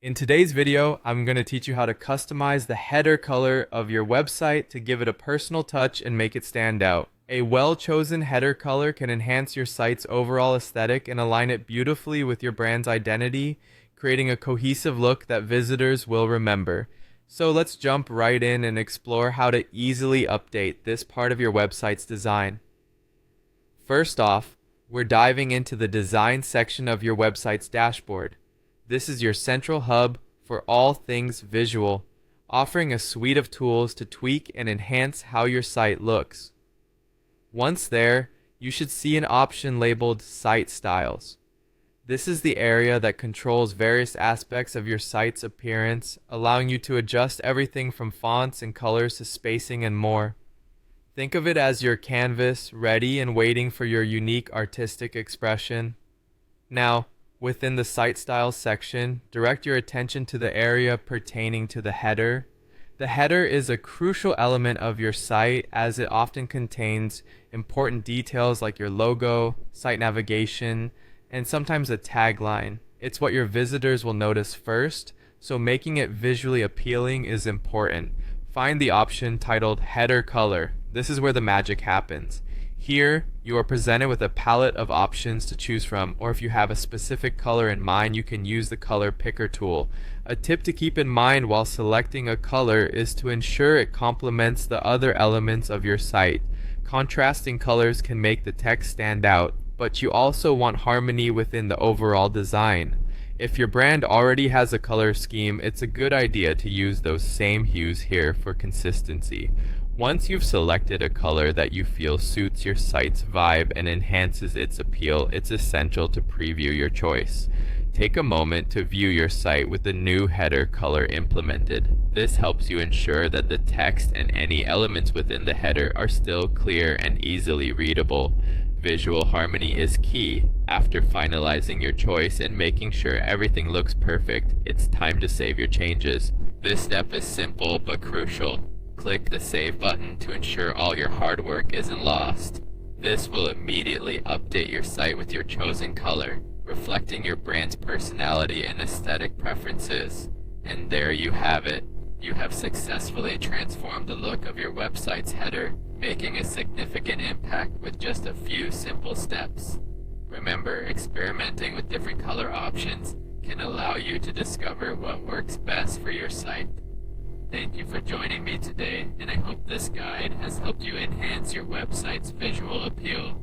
In today's video, I'm going to teach you how to customize the header color of your website to give it a personal touch and make it stand out. A well-chosen header color can enhance your site's overall aesthetic and align it beautifully with your brand's identity, creating a cohesive look that visitors will remember. So let's jump right in and explore how to easily update this part of your website's design. First off, we're diving into the design section of your website's dashboard. This is your central hub for all things visual, offering a suite of tools to tweak and enhance how your site looks. Once there, you should see an option labeled Site Styles. This is the area that controls various aspects of your site's appearance, allowing you to adjust everything from fonts and colors to spacing and more. Think of it as your canvas, ready and waiting for your unique artistic expression. Now, within the Site Styles section, direct your attention to the area pertaining to the header. The header is a crucial element of your site as it often contains important details like your logo, site navigation, and sometimes a tagline. It's what your visitors will notice first, so making it visually appealing is important. Find the option titled Header Color. This is where the magic happens. Here, you are presented with a palette of options to choose from, or if you have a specific color in mind, you can use the color picker tool. A tip to keep in mind while selecting a color is to ensure it complements the other elements of your site. Contrasting colors can make the text stand out, but you also want harmony within the overall design. If your brand already has a color scheme, it's a good idea to use those same hues here for consistency. Once you've selected a color that you feel suits your site's vibe and enhances its appeal, it's essential to preview your choice. Take a moment to view your site with the new header color implemented. This helps you ensure that the text and any elements within the header are still clear and easily readable. Visual harmony is key. After finalizing your choice and making sure everything looks perfect, it's time to save your changes. This step is simple but crucial. Click the Save button to ensure all your hard work isn't lost. This will immediately update your site with your chosen color, reflecting your brand's personality and aesthetic preferences. And there you have it. You have successfully transformed the look of your website's header, making a significant impact with just a few simple steps. Remember, experimenting with different color options can allow you to discover what works best for your site. Thank you for joining me today, and I hope this guide has helped you enhance your website's visual appeal.